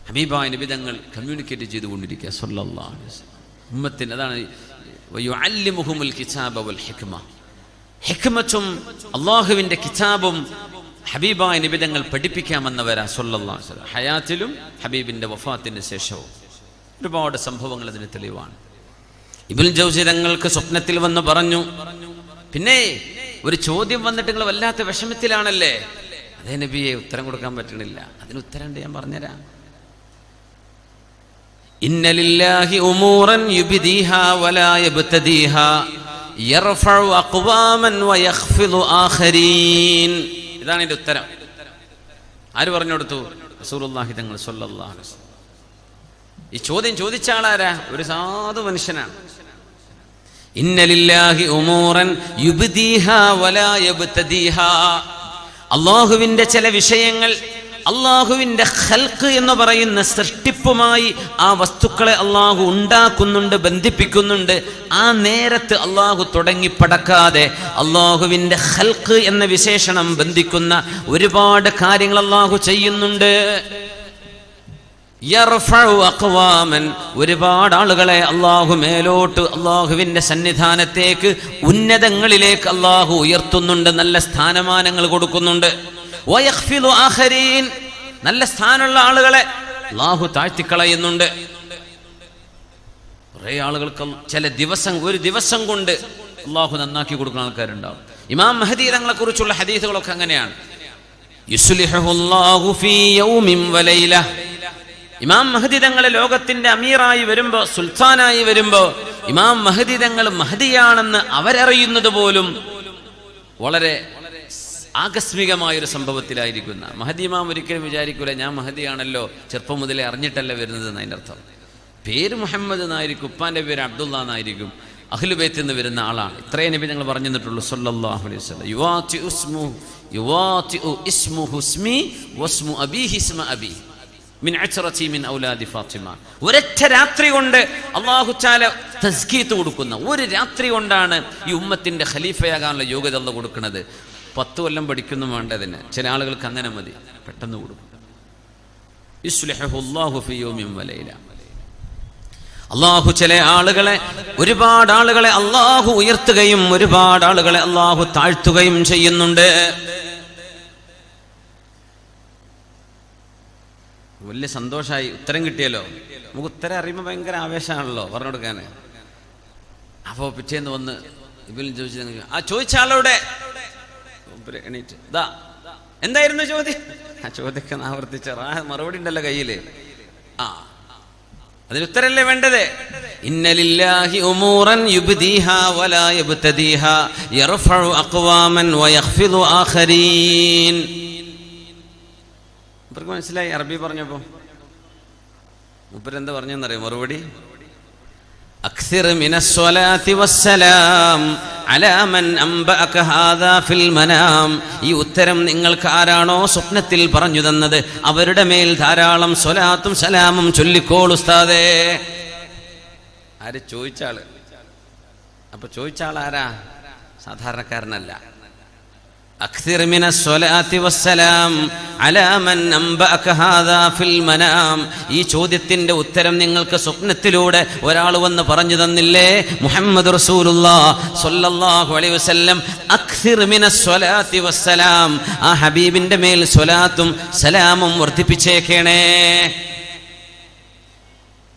ഹബീബായ നബി തങ്ങൾ കമ്മ്യൂണിക്കേറ്റ് ചെയ്തുകൊണ്ടിരിക്കുക സല്ലല്ലാഹു അലൈഹി വസല്ലം. ഉമ്മത്തിന് അതാണ് വയുഅല്ലിമുഹുൽ കിതാബ വൽ ഹിക്മ. ഹിക്മത്തും അല്ലാഹുവിൻ്റെ കിതാബും ഹബീബായ നബി തങ്ങൾ പഠിപ്പിക്കാമെന്നവരാ സല്ലല്ലാഹു അലൈഹി വസല്ലം. ഹയാത്തിലും ഹബീബിൻ്റെ വഫാത്തിന് ശേഷവും ഒരുപാട് സംഭവങ്ങൾ അതിന് തെളിവാണ്. ഇബ്നുൽ ജൗസി തങ്ങൾക്ക് സ്വപ്നത്തിൽ വന്ന് പറഞ്ഞു, പിന്നെ ഒരു ചോദ്യം വന്നിട്ട് നിങ്ങൾ വല്ലാത്ത വിഷമത്തിലാണല്ലേ? അതേ നബിയെ, ഉത്തരം കൊടുക്കാൻ പറ്റണില്ല. അതിന് ഉത്തരം ഉണ്ട്, ഞാൻ പറഞ്ഞുതരാം. ഇന്ന ലില്ലാഹി ഉമൂറൻ യുബ്ദീഹാ വലാ യബ്തദീഹാ യർഫഉ അഖ്വാമൻ വയഖ്ഫിദു ആഖരീൻ. ഇതാണ് ഇതിന്റെ ഉത്തരം. ആര് പറഞ്ഞു കൊടുത്തു? റസൂലുള്ളാഹി തങ്ങൾ സ്വല്ലല്ലാഹു അലൈഹി വസല്ലം. ഈ ചോദ്യം ചോദിച്ച ആളാരാ? ഒരു സാധു മനുഷ്യനാണ്. ഇന്ന ലില്ലാഹി ഉമൂറൻ യുബ്ദീഹാ വലാ യബ്തദീഹാ. അല്ലാഹുവിന്റെ ചില വിഷയങ്ങൾ അള്ളാഹുവിൻ്റെ ഖൽഖ് എന്ന് പറയുന്ന സൃഷ്ടിപ്പുമായി ആ വസ്തുക്കളെ അള്ളാഹു ഉണ്ടാക്കുന്നുണ്ട്, ബന്ധിപ്പിക്കുന്നുണ്ട്. ആ നേരത്ത് അള്ളാഹു തുടങ്ങിപ്പടക്കാതെ അള്ളാഹുവിൻ്റെ ഖൽഖ് എന്ന വിശേഷണം ബന്ധിക്കുന്ന ഒരുപാട് കാര്യങ്ങൾ അള്ളാഹു ചെയ്യുന്നുണ്ട്. യർഫഉ അഖ്വാമൻ, ഒരുപാട് ആളുകളെ അള്ളാഹു മേലോട്ട് അള്ളാഹുവിൻ്റെ സന്നിധാനത്തേക്ക് ഉന്നതങ്ങളിലേക്ക് അള്ളാഹു ഉയർത്തുന്നുണ്ട്, നല്ല സ്ഥാനമാനങ്ങൾ കൊടുക്കുന്നുണ്ട്. വയഖ്ഫിദു ആഖരീൻ, നല്ല സ്ഥാനമുള്ള ആളുകളെ അല്ലാഹു താഴ്ത്തിക്കളയുന്നുണ്ട്. കുറേ ആളുകൾക്ക് ചില ദിവസം, ഒരു ദിവസം കൊണ്ട് അല്ലാഹു നന്നാക്കി കൊടുക്കുന്ന ആൾക്കാരുണ്ടാവും. ഇമാം മഹദി തങ്ങളെ കുറിച്ചുള്ള ഹദീസുകളൊക്കെ അങ്ങനെയാണ്. യുസ്ലിഹുല്ലാഹു ഫീ യൗമിൻ വലൈല. ഇമാം മഹദി തങ്ങൾ ലോകത്തിന്റെ അമീറായി വരുമ്പോ, സുൽത്താനായി വരുമ്പോ, ഇമാം മഹദി തങ്ങൾ മഹദിയാണെന്ന് അവരറിയുന്നത് പോലും വളരെ ആകസ്മികമായൊരു സംഭവത്തിലായിരിക്കുന്ന. മഹദി ഇമാം ഒരിക്കലും വിചാരിക്കൂല ഞാൻ മഹദിയാണല്ലോ, ചെറുപ്പം മുതലേ അറിഞ്ഞിട്ടല്ല വരുന്നത് എന്നതിൻ്റെ അർത്ഥം. പേര് മുഹമ്മദ് എന്നായിരിക്കും, ഉപ്പാന്റെ പേര് അബ്ദുള്ള എന്നായിരിക്കും, അഹ്ലുബൈത്തിൽ നിന്ന് വരുന്ന ആളാണ്. ഇത്രയേ നബി ഞങ്ങൾ പറഞ്ഞു തന്നിട്ടുള്ളൂ സല്ലല്ലാഹു അലൈഹി വസല്ലം. യുവാതിഉ ഇസ്മുഹു ഇസ്മി വസ്മു അബീഹി ഇസ്മ അബീ മിൻ അശ്റതി മിൻ ഔലാദി ഫാത്തിമ. ഒരൊറ്റ രാത്രി കൊണ്ട് അല്ലാഹു തആല തസ്കീത്ത് കൊടുക്കുന്ന, ഒരു രാത്രി കൊണ്ടാണ് ഈ ഉമ്മത്തിന്റെ ഖലീഫയാകാനുള്ള യോഗ്യത അല്ലാഹു കൊടുക്കുന്നത്. 10 കൊല്ലം പഠിക്കുന്നു വേണ്ടതിന്. ചില ആളുകൾക്ക് അങ്ങനെ മതി, പെട്ടെന്ന് കൊടുക്കും. യുസ്ലിഹുല്ലാഹു ഫീ യൗമിൻ വലൈല. അല്ലാഹു ചില ആളുകളെ, ഒരുപാട് ആളുകളെ അല്ലാഹു ഉയർത്തുകയും ഒരുപാട് ആളുകളെ അല്ലാഹു താഴ്ത്തുകയും ചെയ്യുന്നുണ്ട്. വലിയ സന്തോഷമായി, ഉത്തരം കിട്ടിയല്ലോ. നമുക്ക് ഉത്തരം അറിയുമ്പോൾ ഭയങ്കര ആവേശമാണല്ലോ പറഞ്ഞു കൊടുക്കാൻ. അപ്പോൾ പിറ്റേന്ന് വന്ന് ഇബ്നുൽ ജൗസി ആ ചോദിച്ച ആളോടെ എണീറ്റ്, എന്തായിരുന്നു ചോദ്യം? ആ ചോദ്യമൊക്കെ ആവർത്തിച്ച മറുപടി ഉണ്ടല്ലോ കയ്യില്. അതിന് ഉത്തരല്ലേ വേണ്ടത്? ഇന്ന ലില്ലാഹി ഉമൂറൻ യുബ്ദീഹാ വലാ യബ്തദീഹാ യർഫഉ അഖ്വാമൻ വയഖ്ഫിദു ആഖരീൻ. ഇവർക്ക് മനസ്സിലായി അറബി പറഞ്ഞപ്പോ? മൂപ്പരെന്താ പറഞ്ഞെന്നറിയോ മറുപടി? അക്സിർ മിനസ്സലാത്തി വസ്സലാം അലാ മൻ അംബഅക ഹാദാ ഫിൽ മനാം. ഈ ഉത്തരം നിങ്ങൾക്ക് ആരാണോ സ്വപ്നത്തിൽ പറഞ്ഞു തന്നത് അവരുടെ മേൽ ധാരാളം സ്വലാത്തും സലാമും ചൊല്ലിക്കോളൂ ഉസ്താദേ. ആര്? ചോദിച്ചാള്. അപ്പൊ ചോദിച്ചാൾ ആരാ? സാധാരണക്കാരനല്ല. അക്സിർ മിനസ്സലാത്തി വസ്സലാം അലാ മൻ അംബഅക ഹാദാ ഫിൽ മനാം. ഈ ചോദ്യത്തിന്റെ ഉത്തരം നിങ്ങൾക്ക് സ്വപ്നത്തിലൂടെ ഒരാൾ വന്ന് പറഞ്ഞു തന്നില്ലേ? മുഹമ്മദ് റസൂലുള്ളാഹി സ്വല്ലല്ലാഹു അലൈഹി വസല്ലം. അക്സിർ മിനസ്സലാത്തി വസ്സലാം, ആ ഹബീബിന്റെ മേൽ സ്വലാത്തും സലാമും വർദ്ധിപ്പിച്ചേക്കണേ.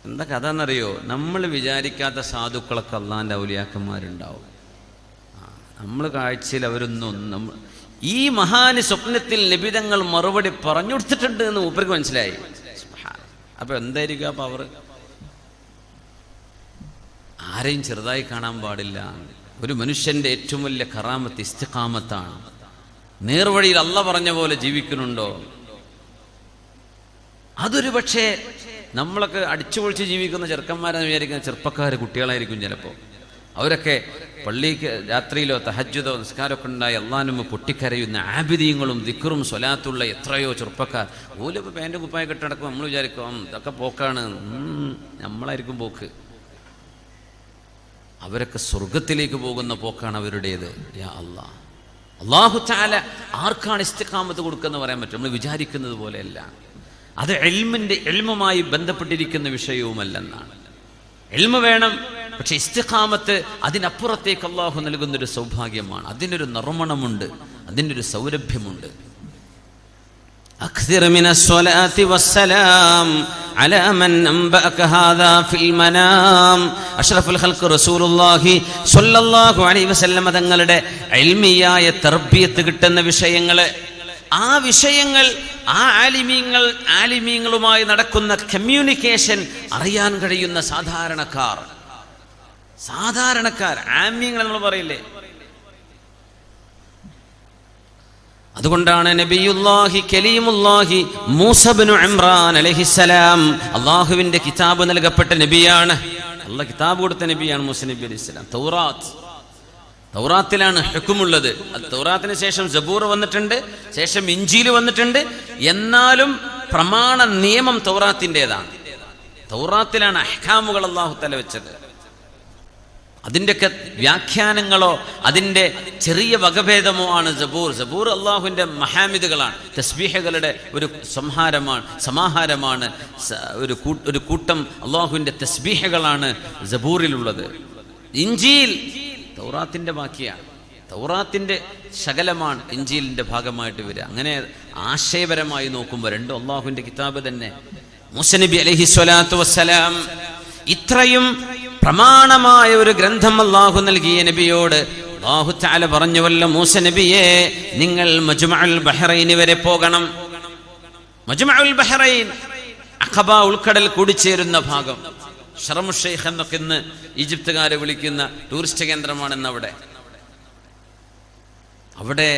എന്താ കഥ എന്നറിയോ? നമ്മൾ വിചാരിക്കാത്ത സാധുക്കളൊക്കെ അള്ളാന്റെ ഔലിയാക്കന്മാരുണ്ടാവും. നമ്മൾ കാഴ്ചയിൽ അവരൊന്നും, ഈ മഹാന് സ്വപ്നത്തിൽ നബിതങ്ങൾ മറുപടി പറഞ്ഞു കൊടുത്തിട്ടുണ്ട് എന്ന് മൂപ്പർക്ക് മനസ്സിലായി. അപ്പൊ എന്തായിരിക്കും ആ പവർ? ആരെയും ചെറുതായി കാണാൻ പാടില്ല. ഒരു മനുഷ്യന്റെ ഏറ്റവും വലിയ കറാമത്ത് ഇസ്തിഖാമത്താണ്. നേർവഴിയിൽ അല്ലാഹ് പറഞ്ഞ പോലെ ജീവിക്കുന്നുണ്ടോ? അതൊരു പക്ഷേ നമ്മളൊക്കെ അടിച്ചുപൊളിച്ച് ജീവിക്കുന്ന ചെറുക്കന്മാരെന്ന് വിചാരിക്കുന്ന ചെറുപ്പക്കാർ കുട്ടികളായിരിക്കും ചിലപ്പോൾ. അവരൊക്കെ പള്ളിക്ക് രാത്രിയിലോ തഹജ്ജുദോ നിസ്കാരമൊക്കെ ഉണ്ടായി അള്ളാഹുമ്മ പൊട്ടിക്കരയുന്ന ആബിദീങ്ങളും ദിക്റും സ്വലാത്തുള്ള എത്രയോ ചെറുപ്പക്കാർ. ഓലിപ്പോൾ പാൻറ്റും കുപ്പായം കെട്ടടക്കും. നമ്മൾ വിചാരിക്കും ഇതൊക്കെ പോക്കാണ്. നമ്മളായിരിക്കും പോക്ക്. അവരൊക്കെ സ്വർഗത്തിലേക്ക് പോകുന്ന പോക്കാണ് അവരുടേത്. യാ അല്ലാഹ്. അല്ലാഹു തആല ആർക്കാണ് ഇസ്തിഖാമത്ത് കൊടുക്കുന്നത് പറയാൻ പറ്റും? നമ്മൾ വിചാരിക്കുന്നത് പോലെയല്ല. അത് ഇൽമുമായി ബന്ധപ്പെട്ടിരിക്കുന്ന വിഷയവുമല്ലെന്നാണ്. ഇൽമു വേണം, പക്ഷെ ഇസ്തിഖാമത്ത് അതിനപ്പുറത്തേക്ക് അല്ലാഹു നൽകുന്നൊരു സൗഭാഗ്യമാണ്. അതിനൊരു നർമ്മണമുണ്ട്, അതിനൊരു സൗരഭ്യമുണ്ട്. അക്സിർ മിനസ്സലാത്തി വസ്സലാം അലാ മൻ അംബഅക ഹാദാ ഫിൽ മനാം. അഷ്റഫുൽ ഖൽഖ് റസൂലുള്ളാഹി സ്വല്ലല്ലാഹു അലൈഹി വസല്ലം തങ്ങളുടെ ഇൽമിയായ തർബിയത്ത് കിട്ടുന്ന വിഷയങ്ങള്, ആ വിഷയങ്ങൾ, ആ ആലിമീങ്ങളുമായി നടക്കുന്ന കമ്മ്യൂണിക്കേഷൻ അറിയാൻ കഴിയുന്ന സാധാരണക്കാർ, ആമ്യങ്ങൾ നമ്മൾ പറയില്ലേ. അതുകൊണ്ടാണ് നബിയുല്ലാഹി കലീമുല്ലാഹി മൂസ ഇബ്നു ഇമ്രാൻ അലൈഹിസ്സലാം അല്ലാഹുവിന്റെ കിതാബ് നൽകപ്പെട്ട നബിയാണ്. അല്ലാഹ് കിതാബ് കൊടുത്ത നബിയാണ് മൂസ നബി അലൈഹിസ്സലാം. തൗറാത്തിലാണ് ഹുക്മുള്ളത്. തൗറാത്തിന് ശേഷം സബൂർ വന്നിട്ടുണ്ട്, ശേഷം ഇഞ്ചീൽ വന്നിട്ടുണ്ട്. എന്നാലും പ്രമാണ നിയമം തൗറാത്തിൻ്റെതാണ്. തൗറാത്തിലാണ് അഹ്കാമുകൾ അല്ലാഹു തആല വെച്ചത്. അതിൻ്റെയൊക്കെ വ്യാഖ്യാനങ്ങളോ അതിൻ്റെ ചെറിയ വകഭേദമോ ആണ് സബൂർ. അള്ളാഹുവിൻ്റെ മഹാമിദുകളാണ്, തസ്ബീഹുകളുടെ ഒരു സമാഹാരമാണ്. ഒരു കൂട്ടം അള്ളാഹുവിൻ്റെ തസ്ബീഹുകളാണ് സബൂറിലുള്ളത്. ഇഞ്ചീൽ തൗറാത്തിൻ്റെ ബാക്കിയാണ്, തൗറാത്തിൻ്റെ ശകലമാണ് ഇഞ്ചീലിൻ്റെ ഭാഗമായിട്ട് വരിക. അങ്ങനെ ആശയപരമായി നോക്കുമ്പോൾ രണ്ടും അള്ളാഹുവിൻ്റെ കിതാബ് തന്നെ. മൂസ നബി അലൈഹി സ്വലാത്തു വസ്സലാം ഇത്രയും പ്രമാണമായ ഒരു ഗ്രന്ഥം അല്ലാഹു നൽകിയ നബിയോട് അല്ലാഹു തആല പറഞ്ഞുവല്ലോ, മൂസ നബിയെ നിങ്ങൾ മജ്മഉൽ ബഹ്റൈൻ വരെ പോകണം. മജ്മഉൽ ബഹ്റൈൻ അഖബ ഉൾക്കടൽ കൂടിച്ചേരുന്ന ഭാഗം. ഷർമു ഷെയ്ഖ് എന്നൊക്കെ ഇന്ന് ഈജിപ്തുകാരെ വിളിക്കുന്ന ടൂറിസ്റ്റ് കേന്ദ്രമാണെന്ന്. അവിടെ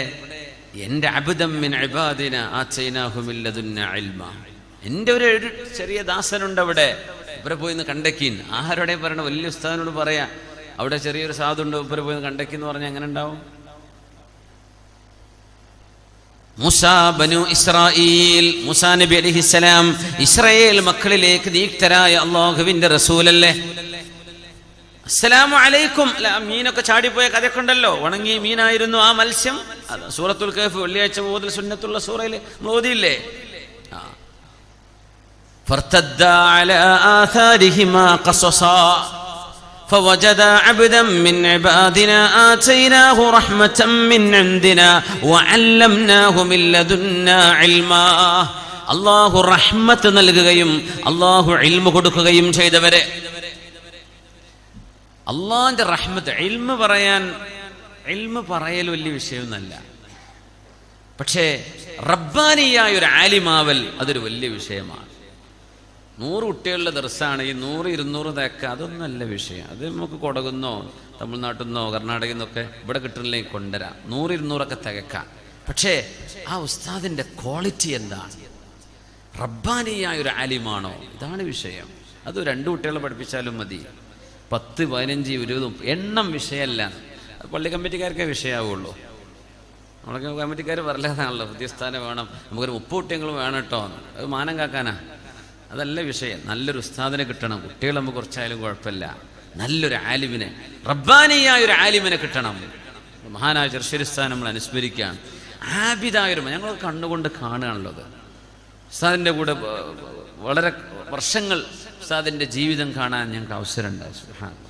എൻ്റെ അബ്ദൻ മിൻ ഇബാദിന ആതൈനാഹു മിൻ ലദുന്ന ഇൽമ, എൻ്റെ ഒരു ചെറിയ ദാസനുണ്ട് അവിടെ, ഇവരെ പോയി ഒന്ന് കണ്ടക്കീൻ. ആരോടെ പറയണം? വലിയ ഉസ്താദിനോട് പറയാ, അവിടെ ചെറിയൊരു സാധുണ്ട്, ഇവരെ പോയി കണ്ടക്കിന്ന് പറഞ്ഞാൽ എങ്ങനെ ഉണ്ടാവും? മൂസാ ബനു ഇസ്രായീൽ, മൂസാ നബി അലൈഹിസ്സലാം ഇസ്രായേൽ മക്കളിലേക്ക് നിയുക്തരായ അല്ലാഹുവിന്റെ റസൂലല്ലേ. അസ്സലാമു അലൈക്കും. മീനൊക്കെ ചാടിപ്പോയ കഥയൊക്കെ ഉണ്ടല്ലോ, ഉണങ്ങിയ മീനായിരുന്നു ആ മത്സ്യം. സൂറത്തുൽ കഹ്ഫ് വെള്ളിയാഴ്ച മുതൽ സുന്നത്തുള്ള സൂറയിൽ നമ്മൾ ഓതിയില്ലേ. فارتدا على آثارهما قصصا فوجدا عبدا من عبادنا آتيناه رحمة من عندنا وعلمناه من لدنا علما. അല്ലാഹു റഹ്മത്ത് നൽകുകയും അല്ലാഹു ഇൽമു കൊടുക്കുകയും ചെയ്തവരെ. അല്ലാഹുവിന്റെ റഹ്മത്ത്. ഇൽമു പറയൽ വലിയ വിഷയമൊന്നുമല്ല, പക്ഷേ റബ്ബാനിയായ ഒരു ആലിമാവൽ അതൊരു വലിയ വിഷയമാണ്. 100 കുട്ടികളുടെ ദർസാണ്, ഈ 100-200 തേക്ക അതൊന്നല്ല വിഷയം. അത് നമുക്ക് കൊടകുന്നോ തമിഴ്നാട്ടിൽ നിന്നോ കർണാടകയിൽ നിന്നൊക്കെ ഇവിടെ കിട്ടുന്നില്ലെങ്കിൽ കൊണ്ടുവരാം. 100-200 തികക്കാം. പക്ഷേ ആ ഉസ്താദിൻ്റെ ക്വാളിറ്റി എന്താണ്? റബ്ബാനിയായ ഒരു ആലിമാണോ? ഇതാണ് വിഷയം. അത് 2 കുട്ടികളെ പഠിപ്പിച്ചാലും മതി. 10, 15, 20 എണ്ണം വിഷയമല്ല. പള്ളി കമ്മിറ്റിക്കാർക്കേ വിഷയമാവുള്ളൂ. നമ്മളൊക്കെ കമ്മിറ്റിക്കാർ പറയലാണല്ലോ, പുതിയ സ്ഥാനം വേണം, നമുക്കൊരു 30 കുട്ടികളും വേണം കേട്ടോ. അത് മാനം കാക്കാനാ, അതല്ല വിഷയം. നല്ലൊരു ഉസ്താദിനെ കിട്ടണം. കുട്ടികൾ നമുക്ക് കുറച്ചായാലും കുഴപ്പമില്ല. നല്ലൊരു ആലിമിനെ, റബ്ബാനിയായ ഒരു ആലിമിനെ കിട്ടണം. മഹാനായ ചെറുശ്ശേരിസ്ഥാൻ നമ്മൾ അനുസ്മരിക്കുകയാണ്. ആബിദായൊരു, ഞങ്ങൾ കണ്ണുകൊണ്ട് കാണുകയാണല്ലോ അത്. ഉസ്താദിൻ്റെ കൂടെ വളരെ വർഷങ്ങൾ ഉസ്താദിൻ്റെ ജീവിതം കാണാൻ ഞങ്ങൾക്ക് അവസരമുണ്ടായി.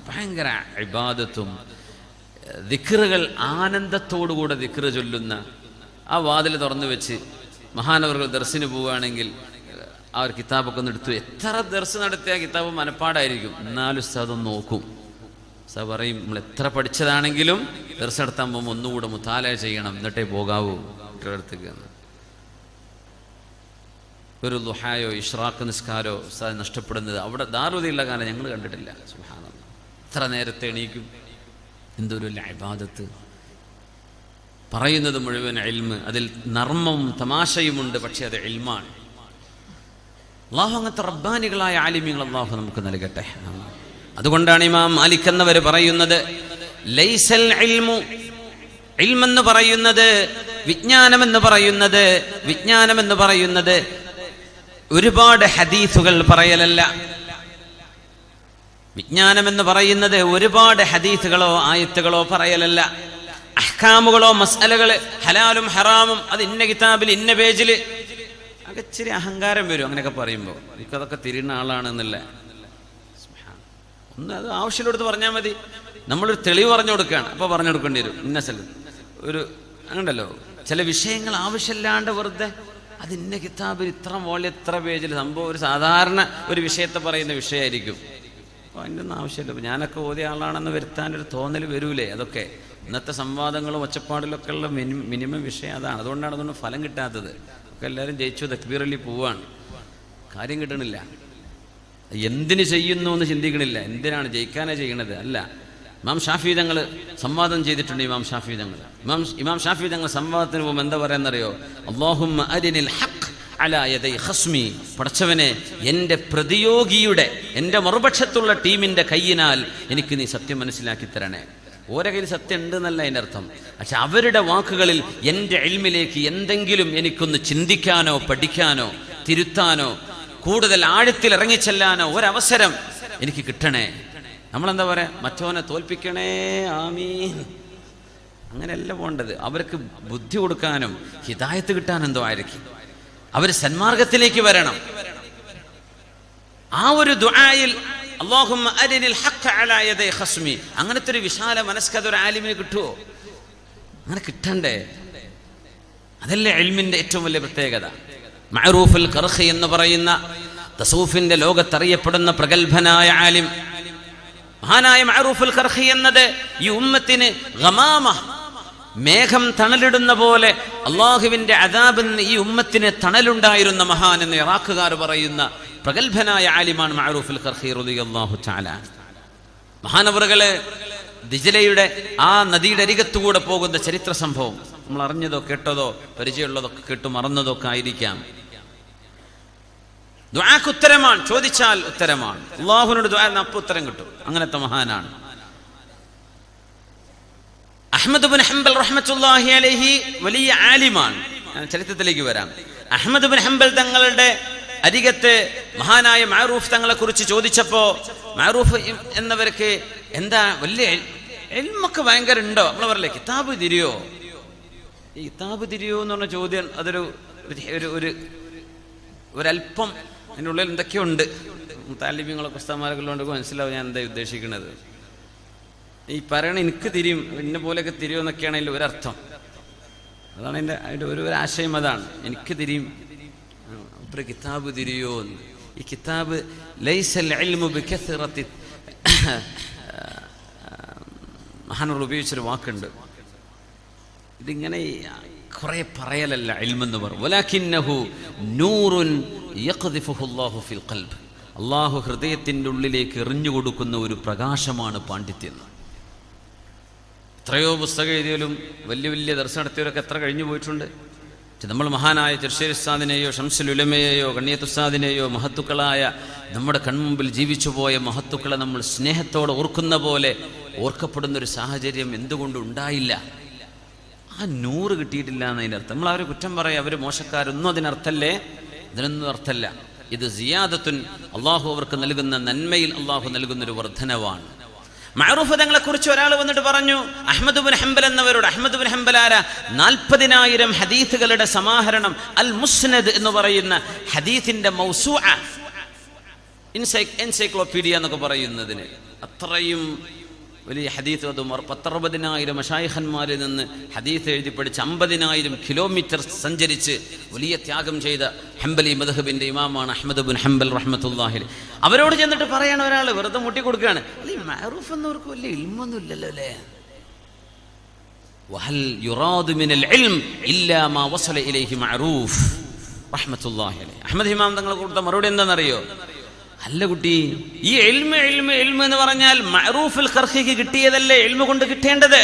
ഭയങ്കര ഇബാദത്തും ദിക്റുകൾ, ആനന്ദത്തോടുകൂടെ ദിക്റ് ചൊല്ലുന്ന ആ വാതിൽ തുറന്നു വെച്ച് മഹാനവറുകൾ ദർസിന് പോവുകയാണെങ്കിൽ ആ ഒരു കിതാബൊക്കെ ഒന്ന് എടുത്തു. എത്ര ദർസ് നടത്തിയ കിതാബ് മനപ്പാടായിരിക്കും, എന്നാലും ഉസ്താദ് ഒന്ന് നോക്കും. ഉസ്താദ് പറയും, നമ്മൾ എത്ര പഠിച്ചതാണെങ്കിലും ദർസ് നടത്താൻ പോകുമ്പോൾ ഒന്നുകൂടെ മുതാല ചെയ്യണം, എന്നിട്ടേ പോകാവൂ കുട്ടികളടുത്തേക്ക് എന്ന്. ഒരു ദുഹായോ ഇഷ്റാഖ് നിസ്കാരോ ഉസ്താദ് നഷ്ടപ്പെടുന്നത് അവിടെ ദാറുദിയുള്ള കാലം ഞങ്ങൾ കണ്ടിട്ടില്ല. സുബ്ഹാനല്ലാഹ്, എത്ര നേരത്തെ എണീക്കും, എന്തൊരു ഇബാദത്ത്. പറയുന്നത് മുഴുവൻ ഇൽമ്, അതിൽ നർമ്മവും തമാശയുമുണ്ട്, പക്ഷെ അത് ഇൽമാണ്. അല്ലാഹു അങ്ങനത്തെ റബ്ബാനികളായ ആലിമീങ്ങൾ അല്ലാഹു നമുക്ക് നൽകട്ടെ. അതുകൊണ്ടാണ് ഇമാം മാലിക് എന്നവർ പറയുന്നത്, ലൈസൽ ഇൽമു, ഇൽമെന്ന് പറയുന്നത്, വിജ്ഞാനമെന്ന് പറയുന്നത് ഒരുപാട് ഹദീസുകൾ പറയലല്ല. വിജ്ഞാനമെന്ന് പറയുന്നത് ഒരുപാട് ഹദീസുകളോ ആയത്തുകളോ പറയലല്ല. അഹ്കാമുകളോ മസ്അലകള്, ഹലാലും ഹറാമും അത് ഇന്ന കിതാബിൽ ഇന്ന പേജിൽ, അവർക്ക് ഇച്ചിരി അഹങ്കാരം വരും അങ്ങനെയൊക്കെ പറയുമ്പോൾ. എനിക്കതൊക്കെ തിരിയുന്ന ആളാണെന്നല്ല. ഒന്ന് അത് ആവശ്യമുള്ളടുത്ത് പറഞ്ഞാൽ മതി. നമ്മളൊരു തെളിവ് പറഞ്ഞു കൊടുക്കുകയാണ്, അപ്പോൾ പറഞ്ഞു കൊടുക്കേണ്ടി വരും. ഇന്ന സ്ഥലം ഒരു അങ്ങനെയുണ്ടല്ലോ ചില വിഷയങ്ങൾ ആവശ്യമില്ലാണ്ട് വെറുതെ അത് ഇന്ന കിതാബിൽ ഇത്ര വോളിയം ഇത്ര പേജിൽ സംഭവം ഒരു സാധാരണ ഒരു വിഷയത്തെ പറയുന്ന വിഷയമായിരിക്കും. അപ്പോൾ അതിൻ്റെ ഒന്നും ആവശ്യമില്ല. ഞാനൊക്കെ ഓതിയ ആളാണെന്ന് വരുത്താനൊരു തോന്നൽ വരൂലേ? അതൊക്കെ ഇന്നത്തെ സംവാദങ്ങളും ഒച്ചപ്പാടിലൊക്കെ ഉള്ള മിനിമം വിഷയം അതാണ്. അതുകൊണ്ടാണ് അതൊന്നും ഫലം കിട്ടാത്തത്. ഒക്കെ എല്ലാവരും ജയിച്ചു തക്ബീറല്ലി പോവാണ്, കാര്യം കിട്ടണില്ല. എന്തിന് ചെയ്യുന്നു എന്ന് ചിന്തിക്കണില്ല. എന്തിനാണ് ജയിക്കാനാണ് ചെയ്യണത്? അല്ല. ഇമാം ഷാഫി തങ്ങൾ സംവാദം ചെയ്തിട്ടുണ്ട്. ഇമാം ഷാഫി തങ്ങൾ സംവാദത്തിന് പോകുമ്പോൾ എന്താ പറയാന്നറിയോ? അല്ലാഹുമ്മ അരിനിൽ ഹഖ് അലാ യദൈ ഖസ്മി, പടച്ചവനെ എൻ്റെ പ്രതിയോഗിയുടെ എൻ്റെ മറുപക്ഷത്തുള്ള ടീമിൻ്റെ കയ്യിനാൽ എനിക്ക് നീ സത്യം മനസ്സിലാക്കി തരണേ. ഓരോ കയ്യിൽ സത്യം ഉണ്ട് എന്നല്ല അതിൻ്റെ അർത്ഥം. പക്ഷെ അവരുടെ വാക്കുകളിൽ എൻ്റെ ഇൽമിലേക്ക് എന്തെങ്കിലും എനിക്കൊന്ന് ചിന്തിക്കാനോ പഠിക്കാനോ തിരുത്താനോ കൂടുതൽ ആഴത്തിൽ ഇറങ്ങിച്ചെല്ലാനോ ഒരവസരം എനിക്ക് കിട്ടണേ. നമ്മളെന്താ പറയാ? മറ്റവനെ തോൽപ്പിക്കണേ ആമീൻ, അങ്ങനെയല്ല പോണ്ടത്. അവർക്ക് ബുദ്ധി കൊടുക്കാനും ഹിദായത്ത് കിട്ടാനെന്തോ ആയിരിക്കും. അവർ സന്മാർഗത്തിലേക്ക് വരണം. ആ ഒരു ദുആയിൽ അല്ലാഹുമ്മ അരിനിൽ ഹഖ് അലാ യദൈ ഖസ്മി, അങ്ങനത്തെ ഒരു വിശാല മനസ്കത ഒരു ആലിമിന് കിട്ടുമോ? അങ്ങനെ കിട്ടണ്ടേ? അതല്ലേ ഇൽമിന്റെ ഏറ്റവും വലിയ പ്രത്യേകത. മഅറൂഫുൽ ഖർഖി എന്ന് പറയുന്ന തസൂഫിന്റെ ലോകത്തറിയപ്പെടുന്ന പ്രഗത്ഭനായ ആലിം, മഹാനായ മഅറൂഫുൽ ഖർഖി എന്നത് ഈ ഉമ്മത്തിന് ഗമാമ, മേഘം തണലിടുന്ന പോലെ അള്ളാഹുവിന്റെ അദാബിൽ നിന്ന് ഈ ഉമ്മത്തിന് തണലുണ്ടായിരുന്ന മഹാൻ എന്ന് ഇറാഖുകാർ പറയുന്ന പ്രഗത്ഭനായ ആലിമാണ് മഅറൂഫുൽ ഖർഖി റളിയല്ലാഹു തആല. മഹാനവറുകള് ദിജ്ലയുടെ ആ നദിയുടെ അരികത്തുകൂടെ പോകുന്ന ചരിത്ര സംഭവം നമ്മൾ അറിഞ്ഞതോ കേട്ടതോ പരിചയമുള്ളതൊക്കെ കേട്ടു മറന്നതോ ഒക്കെ ആയിരിക്കാം. ദുആക്ക് ഉത്തരമാണ്, ചോദിച്ചാൽ ഉത്തരമാണ്. അല്ലാഹുവിനോട് ദുആ ചെയ്താൽ അപ്പോൾ ഉത്തരം കിട്ടും. അങ്ങനത്തെ മഹാനാണ് അഹ്മദ് ഇബ്നു ഹംബൽ റഹ്മത്തുള്ളാഹി അലൈഹി. വലിയ ആലിമാണ്. ചരിത്രത്തിലേക്ക് വരാം. അഹ്മദ് ഇബ്നു ഹംബൽ തങ്ങളുടെ അരികത്ത് മഹാനായ മഅറൂഫ് തങ്ങളെ കുറിച്ച് ചോദിച്ചപ്പോ, മഅറൂഫ് എന്നവർക്ക് എന്താ വലിയ ഇൽമൊക്കെ ഭയങ്കര ഉണ്ടോ? നമ്മൾ പറയല്ലേ കിതാബ് തിരിയോ? ഈ കിതാബ് തിരിയോ എന്ന് പറഞ്ഞ ചോദ്യം അതൊരു ഒരല്പം അതിൻ്റെ ഉള്ളിൽ എന്തൊക്കെയുണ്ട്. താലിമ്യങ്ങളൊക്കെ ഉസ്താദുമാരൊക്കെ ഉള്ളതുകൊണ്ട് മനസ്സിലാവും ഞാൻ എന്താ ഉദ്ദേശിക്കുന്നത്. ഈ പറയണ എനിക്ക് തിരിയും എന്നെ പോലെയൊക്കെ തിരിയോ എന്നൊക്കെയാണ് അതിൽ ഒരർത്ഥം. അതാണ് അതിൻ്റെ ഒരു ആശയം. അതാണ് എനിക്ക് തിരിയും, ഒരു കിതാബ് തിരിയോ എന്ന്. ഈ കിതാബ് ലൈസൽ ഇൽമു ബികസറത്തി, മഹാനവർ ഉപയോഗിച്ചൊരു വാക്കുണ്ട്. ഇതിങ്ങനെ കുറെ പറയലല്ല ഇൽമെന്ന് പറയും. വലാകിന്നഹു നൂറുൻ യഖ്ദിഫുഹു അല്ലാഹു ഫിൽ ഖൽബ്, അല്ലാഹു ഹൃദയത്തിൻ്റെ ഉള്ളിലേക്ക് എറിഞ്ഞു കൊടുക്കുന്ന ഒരു പ്രകാശമാണ് പാണ്ഡിത്യം. എത്രയോ പുസ്തകം എഴുതിയാലും വലിയ വലിയ ദർശനം നടത്തിയവരൊക്കെ എത്ര കഴിഞ്ഞു പോയിട്ടുണ്ട്. നമ്മൾ മഹാനായ ചെറുശ്ശേരി ഉസ്താദിനെയോ ഷംസുൽ ഉലമയെയോ ഗണ്ണിയത്ത് ഉസ്താദിനെയോ മഹത്തുക്കളായ നമ്മുടെ കൺമുമ്പിൽ ജീവിച്ചു പോയ മഹത്തുക്കളെ നമ്മൾ സ്നേഹത്തോടെ ഓർക്കുന്ന പോലെ ഓർക്കപ്പെടുന്നൊരു സാഹചര്യം എന്തുകൊണ്ട് ഉണ്ടായില്ല? ആ നൂറ് കിട്ടിയിട്ടില്ല എന്നതിൻ്റെ അർത്ഥം. നമ്മൾ അവരെ കുറ്റം പറയാം, അവർ മോശക്കാരൊന്നും അതിനർത്ഥല്ലേ? ഇതിനൊന്നും അർത്ഥമല്ല. ഇത് സിയാദത്തുൻ, അള്ളാഹു അവർക്ക് നൽകുന്ന നന്മയിൽ അള്ളാഹു നൽകുന്നൊരു വർധനവാണ്. മഅറൂഫ് തങ്ങളെ കുറിച്ച് ഒരാൾ വന്നിട്ട് പറഞ്ഞു അഹ്മദ് ഇബ്നു ഹംബൽ എന്നവരോട്. അഹ്മദ് ഇബ്നു ഹംബൽ ആരാ? 40,000 ഹദീസുകളുടെ സമാഹരണം അൽ മുസ്നദ് എന്ന് പറയുന്ന ഹദീസിന്റെ മൗസൂഅ, എൻസൈക്ലോപീഡിയ എന്നൊക്കെ പറയുന്നതിന് അത്രയും വലിയ ഹദീസ്. അത് 10-60,000 മശായിഖന്മാരിൽ നിന്ന് ഹദീസ് എഴുതി പഠിച്ച് 50,000 കിലോമീറ്റർ സഞ്ചരിച്ച് വലിയ ത്യാഗം ചെയ്ത ഹംബലി മദ്ഹബിന്റെ ഇമാമാണ് അഹ്മദ് ഇബ്നു ഹംബൽ റഹ്മത്തുള്ളാഹി. അവരോട് ചെന്നിട്ട് പറയാണ് ഒരാൾ, വെറുതെ മുട്ടി കൊടുക്കുകയാണ്, അല്ലെ മഅറൂഫ് എന്നവർക്ക് വലിയ ഇൽമൊന്നും ഇല്ലല്ലോ അല്ലേ? വഹൽ യുറാദു മിനൽ ഇൽം ഇല്ലാ മാ വസല ഇലൈഹി മഅറൂഫ് റഹ്മത്തുള്ളാഹി അലൈഹി. അഹ്മദ് ഇമാം തങ്ങൾ കൊടുത്ത മറുപടി എന്താണെന്നറിയോ? അല്ല കുട്ടി, ഈ ഇൽമ എന്ന് പറഞ്ഞാൽ മഅറൂഫുൽ ഖർഖിക്ക് കിട്ടിയതല്ലേ ഇൽമ കൊണ്ട് കിട്ടേണ്ടത്?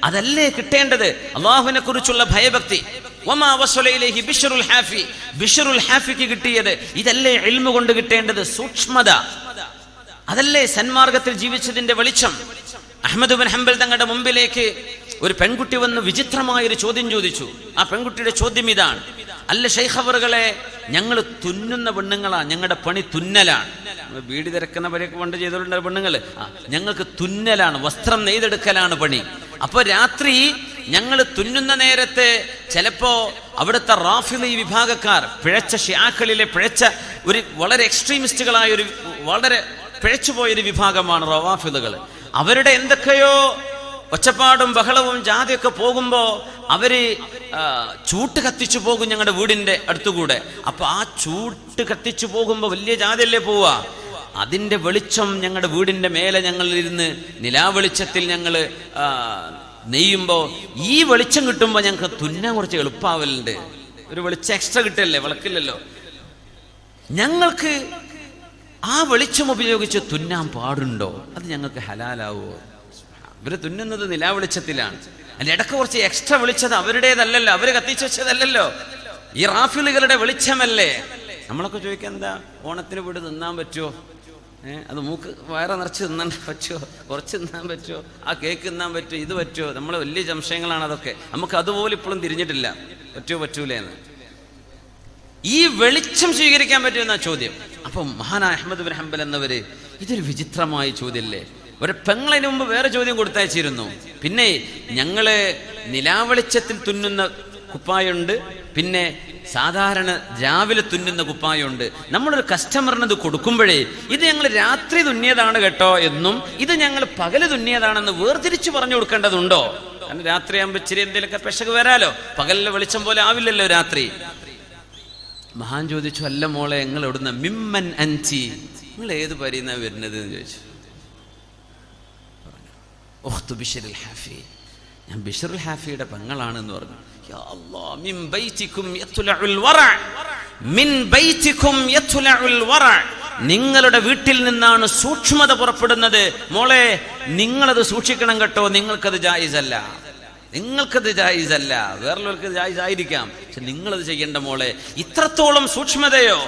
അതല്ലേ കിട്ടേണ്ടത്? അല്ലാഹുവിനെ കുറിച്ചുള്ള ഭയഭക്തി. വമാ വസല ഇലൈഹി ബിശ്റുൽ ഹാഫി, ബിശ്റുൽ ഹാഫിക്ക് കിട്ടിയത് ഇതല്ലേ ഇൽമ കൊണ്ട് കിട്ടേണ്ടത്? സൂക്ഷ്മത. അതല്ലേ സന്മാർഗത്തിൽ ജീവിച്ചതിന്റെ വെളിച്ചം. അഹ്മദ് ഇബ്നു ഹംബൽ തങ്ങളുടെ മുമ്പിലേക്ക് ഒരു പെൺകുട്ടി വന്ന് വിചിത്രമായൊരു ചോദ്യം ചോദിച്ചു. ആ പെൺകുട്ടിയുടെ ചോദ്യം ഇതാണ്: അല്ല ശൈഖ് അവറുകളെ, ഞങ്ങൾ തുന്നുന്ന പെണ്ണുങ്ങളാണ്, ഞങ്ങളുടെ പണി തുന്നലാണ്. ബീഡി തിരക്കുന്ന പണിയൊക്കെ പണ്ട് ചെയ്തോളുണ്ട് പെണ്ണുങ്ങൾ. ഞങ്ങൾക്ക് തുന്നലാണ്, വസ്ത്രം നെയ്തെടുക്കലാണ് പണി. അപ്പൊ രാത്രി ഞങ്ങൾ തുന്നുന്ന നേരത്തെ ചിലപ്പോ അവിടുത്തെ റാഫിളി വിഭാഗക്കാർ, പിഴച്ച ഷിയാക്കളിലെ പിഴച്ച ഒരു വളരെ എക്സ്ട്രീമിസ്റ്റുകളായ ഒരു വളരെ പിഴച്ചുപോയൊരു വിഭാഗമാണ് റവാഫിളുകൾ. അവരുടെ എന്തൊക്കെയോ ഒച്ചപ്പാടും ബഹളവും ജാതിയൊക്കെ പോകുമ്പോൾ അവര് ചൂട്ട് കത്തിച്ചു പോകും ഞങ്ങളുടെ വീടിന്റെ അടുത്തുകൂടെ. അപ്പൊ ആ ചൂട്ട് കത്തിച്ചു പോകുമ്പോൾ വലിയ ജാതിയല്ലേ പോവുക, അതിന്റെ വെളിച്ചം ഞങ്ങളുടെ വീടിന്റെ മേലെ ഞങ്ങൾ ഇരുന്ന് നിലാവെളിച്ചത്തിൽ ഞങ്ങൾ നെയ്യുമ്പോൾ ഈ വെളിച്ചം കിട്ടുമ്പോൾ ഞങ്ങൾക്ക് തുന്നാൻ കുറച്ച് എളുപ്പാവലുണ്ട്. ഒരു വെളിച്ചം എക്സ്ട്രാ കിട്ടല്ലേ, വിളക്കില്ലല്ലോ. ഞങ്ങൾക്ക് ആ വെളിച്ചം ഉപയോഗിച്ച് തുന്നാൻ പാടുണ്ടോ? അത് ഞങ്ങൾക്ക് ഹലാലാവോ? ഇവര് തുന്നുന്നത് നിലാവെളിച്ചത്തിലാണ്. അതിന്റെ ഇടക്ക് കുറച്ച് എക്സ്ട്രാ വിളിച്ചത് അവരുടേതല്ലല്ലോ, അവര് കത്തിച്ചു വെച്ചതല്ലല്ലോ, ഈ റാഫിലുകളുടെ വെളിച്ചമല്ലേ. നമ്മളൊക്കെ ചോദിക്കാൻ എന്താ, ഓണത്തിന് വീട് തിന്നാൻ പറ്റുമോ? അത് മൂക്ക് വയറ് നിറച്ച് തിന്നാൻ പറ്റുമോ? കുറച്ച് തിന്നാൻ പറ്റുമോ? ആ കേക്ക് തിന്നാൻ പറ്റുമോ? ഇത് പറ്റുമോ? നമ്മളെ വലിയ സംശയങ്ങളാണ് അതൊക്കെ. നമുക്ക് അതുപോലെ ഇപ്പോഴും തിരിഞ്ഞിട്ടില്ല, പറ്റുമോ പറ്റൂലേന്ന്. ഈ വെളിച്ചം സ്വീകരിക്കാൻ പറ്റുമെന്നാ ചോദ്യം. അപ്പം മഹാനായ അഹ്മദ് ബിൻ ഹംബൽ എന്നവര് ഇതൊരു വിചിത്രമായ ചോദ്യമല്ലേ. ഒരു പെങ്ങളതിന് മുമ്പ് വേറെ ചോദ്യം കൊടുത്തയച്ചിരുന്നു. പിന്നെ ഞങ്ങള് നിലാവെളിച്ചത്തിൽ തുന്നുന്ന കുപ്പായുണ്ട്, പിന്നെ സാധാരണ രാവിലെ തുന്നുന്ന കുപ്പായുണ്ട്. നമ്മളൊരു കസ്റ്റമറിന് ഇത് കൊടുക്കുമ്പോഴേ ഇത് ഞങ്ങൾ രാത്രി തുന്നിയതാണ് കേട്ടോ എന്നും ഇത് ഞങ്ങൾ പകല് തുന്നിയതാണെന്ന് വേർതിരിച്ചു പറഞ്ഞു കൊടുക്കേണ്ടതുണ്ടോ? കാരണം രാത്രിയാകുമ്പോൾ ഇച്ചിരി എന്തെങ്കിലുമൊക്കെ പെശക് വരാലോ, പകലിലെ വെളിച്ചം പോലെ ആവില്ലല്ലോ രാത്രി. മഹാൻ ചോദിച്ചു, അല്ല മോളെ, നിങ്ങൾ എവിടുന്ന? മിമ്മൻ അൻചി, നിങ്ങൾ ഏത് പരിന്നാ വരുന്നത് എന്ന് ചോദിച്ചു. ഉഖ്തു ബിശ്റുൽ ഹാഫി, ഞാൻ ബിശ്റുൽ ഹാഫിയുടെ പെങ്ങളാണെന്ന് പറഞ്ഞു. യാ അല്ലാഹ്, മിൻ ബൈതികും യത്ലഉൽ വറഅ, മിൻ ബൈതികും യത്ലഉൽ വറഅ, നിങ്ങളുടെ വീട്ടിൽ നിന്നാണ് സൂക്ഷ്മത പുറപ്പെടുന്നത്. മോളെ, നിങ്ങളത് സൂക്ഷിക്കണം കേട്ടോ. നിങ്ങൾക്കത് ജായിസല്ല, നിങ്ങൾക്കത് ജായിസല്ല. വേറെയുള്ളവർക്ക് ജായിസായിരിക്കാം, പക്ഷെ നിങ്ങളത് ചെയ്യേണ്ട മോളെ. ഇത്രത്തോളം സൂക്ഷ്മതയോ?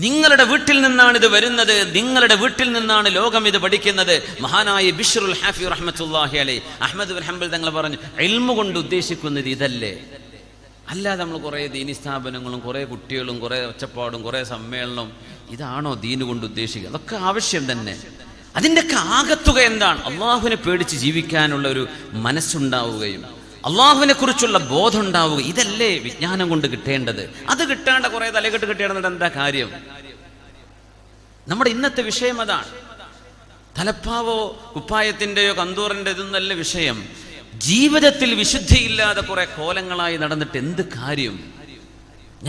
നിങ്ങളുടെ വീട്ടിൽ നിന്നാണ് ഇത് വരുന്നത്, നിങ്ങളുടെ വീട്ടിൽ നിന്നാണ് ലോകം ഇത് പഠിക്കുന്നത്. മഹാനായ ബിശ്റുൽ ഹാഫി റഹ്മത്തുള്ളാഹി അലൈഹി അഹ്മദ് ബിൻ ഹംബൽ തങ്ങൾ പറഞ്ഞു, ഇൽമു കൊണ്ട് ഉദ്ദേശിക്കുന്നത് ഇതല്ലേ, അല്ലാതെ നമ്മൾ കുറേ ദീനി സ്ഥാപനങ്ങളും കുറേ കുട്ടികളും കുറേ ഒച്ചപ്പാടും കുറേ സമ്മേളനവും, ഇതാണോ ദീന് കൊണ്ട് ഉദ്ദേശിക്കുക? അതൊക്കെ ആവശ്യം തന്നെ. അതിൻ്റെയൊക്കെ ആകത്തുക എന്താണ്? അള്ളാഹുവിനെ പേടിച്ച് ജീവിക്കാനുള്ള ഒരു മനസ്സുണ്ടാവുകയും അള്ളാഹുവിനെ കുറിച്ചുള്ള ബോധം ഉണ്ടാവുക. ഇതല്ലേ വിജ്ഞാനം കൊണ്ട് കിട്ടേണ്ടത്. അത് കിട്ടാണ്ട് കുറെ തലകെട്ട് കിട്ടിയാണെന്നിട്ട് എന്താ കാര്യം? നമ്മുടെ ഇന്നത്തെ വിഷയം അതാണ്. തലപ്പാവോ കുപ്പായത്തിൻ്റെയോ കന്തൂറിൻ്റെ ഇതൊന്നല്ല വിഷയം. ജീവിതത്തിൽ വിശുദ്ധിയില്ലാതെ കുറെ കോലങ്ങളായി നടന്നിട്ട് എന്ത് കാര്യം?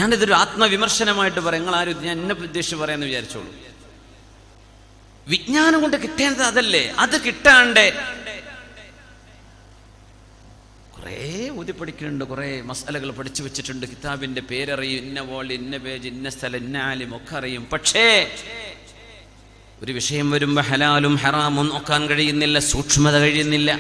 ഞാനിതൊരു ആത്മവിമർശനമായിട്ട് പറയാം. നിങ്ങളാരും ഞാൻ എന്നെ ഉദ്ദേശിച്ച് പറയാമെന്ന് വിചാരിച്ചോളൂ. വിജ്ഞാനം കൊണ്ട് കിട്ടേണ്ടത് അതല്ലേ. അത് കിട്ടാണ്ട് കുറേ ഊതിപ്പടിക്കുന്നുണ്ട്, കുറേ മസാലകൾ പഠിച്ചു വെച്ചിട്ടുണ്ട്, കിതാബിന്റെ പേരറിയും, ഇന്ന വോൾ, ഇന്ന പേജ്, ഇന്ന സ്ഥലം, ഇന്ന ആലിം ഒക്കെ അറിയും. പക്ഷേ ഒരു വിഷയം വരുമ്പോൾ ഹലാലും ഹറാമും നോക്കാൻ കഴിയുന്നില്ല, സൂക്ഷ്മത കഴിയുന്നില്ല.